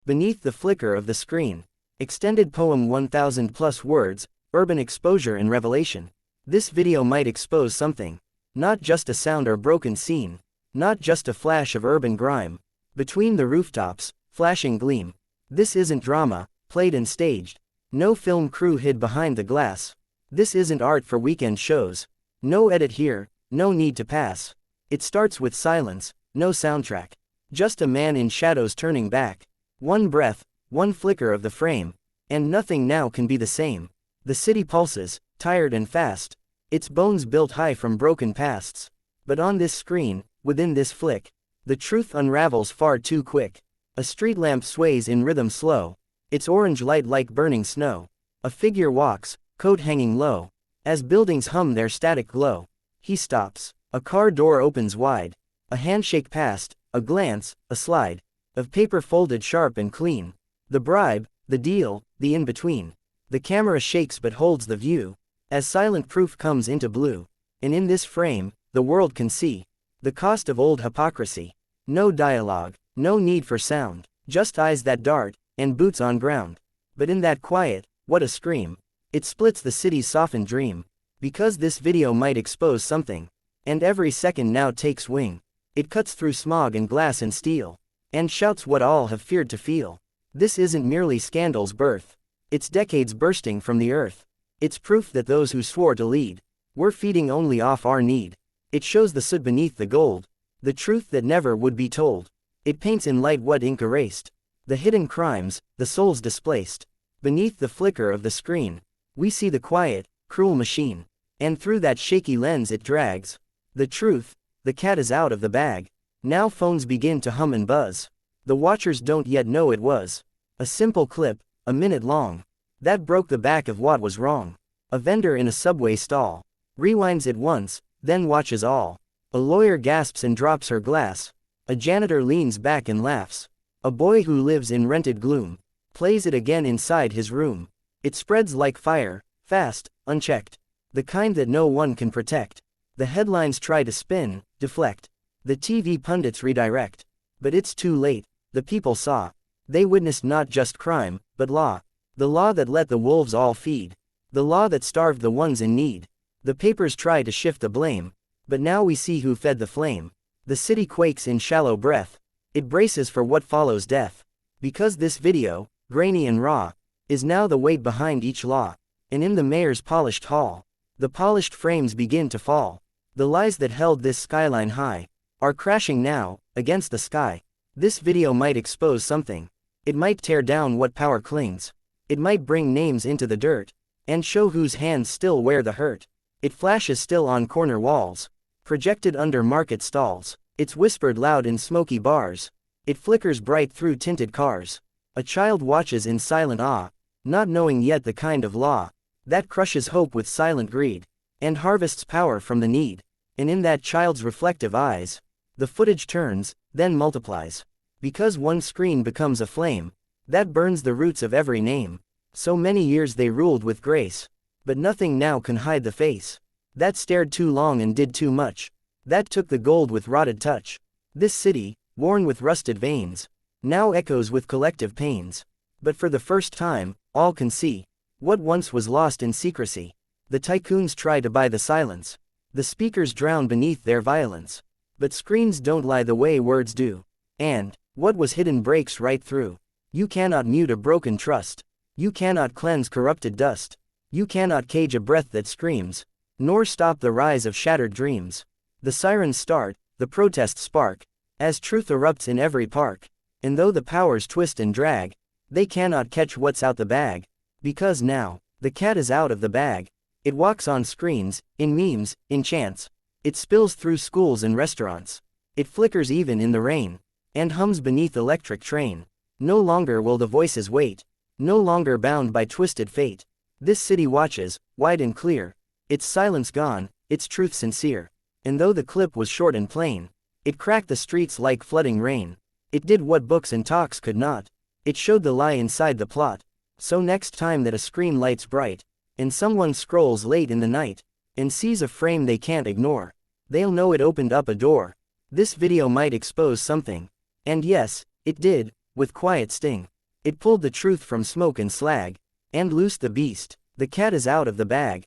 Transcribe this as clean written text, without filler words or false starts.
Beneath the flicker of the screen. Extended poem 1000 plus words, urban exposure and revelation. This video might expose something. Not just a sound or broken scene. Not just a flash of urban grime. Between the rooftops, flashing gleam. This isn't drama, played and staged. No film crew hid behind the glass. This isn't art for weekend shows. No edit here, no need to pass. It starts with silence, no soundtrack. Just a man in shadows turning back. One breath, one flicker of the frame. And nothing now can be the same. The city pulses, tired and fast. Its bones built high from broken pasts. But on this screen, within this flick, the truth unravels far too quick. A street lamp sways in rhythm slow. Its orange light like burning snow. A figure walks, coat hanging low. As buildings hum their static glow. He stops. A car door opens wide. A handshake passed, a glance, a slide. Of paper folded sharp and clean. The bribe, the deal, the in-between. The camera shakes but holds the view. As silent proof comes into blue. And in this frame, the world can see the cost of old hypocrisy. No dialogue, no need for sound. Just eyes that dart, and boots on ground. But in that quiet, what a scream. It splits the city's softened dream. Because this video might expose something. And every second now takes wing. It cuts through smog and glass and steel. And shouts what all have feared to feel. This isn't merely scandal's birth. It's decades bursting from the earth. It's proof that those who swore to lead were feeding only off our need. It shows the soot beneath the gold. The truth that never would be told. It paints in light what ink erased. The hidden crimes, the souls displaced. Beneath the flicker of the screen, we see the quiet, cruel machine. And through that shaky lens it drags the truth. The cat is out of the bag. Now phones begin to hum and buzz. The watchers don't yet know it was a simple clip, a minute long. That broke the back of what was wrong. A vendor in a subway stall rewinds it once, then watches all. A lawyer gasps and drops her glass. A janitor leans back and laughs. A boy who lives in rented gloom plays it again inside his room. It spreads like fire, fast, unchecked. The kind that no one can protect. The headlines try to spin, deflect. The TV pundits redirect. But it's too late. The people saw. They witnessed not just crime, but law. The law that let the wolves all feed. The law that starved the ones in need. The papers try to shift the blame. But now we see who fed the flame. The city quakes in shallow breath. It braces for what follows death. Because this video, grainy and raw, is now the weight behind each law. And in the mayor's polished hall, the polished frames begin to fall. The lies that held this skyline high are crashing now, against the sky. This video might expose something. It might tear down what power clings. It might bring names into the dirt. And show whose hands still wear the hurt. It flashes still on corner walls. Projected under market stalls. It's whispered loud in smoky bars. It flickers bright through tinted cars. A child watches in silent awe, not knowing yet the kind of law that crushes hope with silent greed, and harvests power from the need. And in that child's reflective eyes, the footage turns, then multiplies. Because one screen becomes a flame that burns the roots of every name. So many years they ruled with grace, but nothing now can hide the face that stared too long and did too much, that took the gold with rotted touch. This city, worn with rusted veins, now echoes with collective pains. But for the first time, all can see what once was lost in secrecy. The tycoons try to buy the silence. The speakers drown beneath their violence. But screens don't lie the way words do. And what was hidden breaks right through. You cannot mute a broken trust. You cannot cleanse corrupted dust. You cannot cage a breath that screams, nor stop the rise of shattered dreams. The sirens start, the protests spark, as truth erupts in every park. And though the powers twist and drag, they cannot catch what's out the bag. Because now, the cat is out of the bag. It walks on screens, in memes, in chants. It spills through schools and restaurants. It flickers even in the rain, and hums beneath electric train. No longer will the voices wait. No longer bound by twisted fate. This city watches, wide and clear. Its silence gone, its truth sincere. And though the clip was short and plain, it cracked the streets like flooding rain. It did what books and talks could not. It showed the lie inside the plot. So next time that a screen lights bright, and someone scrolls late in the night, and sees a frame they can't ignore, they'll know it opened up a door. This video might expose something. And yes, it did, with quiet sting. It pulled the truth from smoke and slag, and loosed the beast. The cat is out of the bag.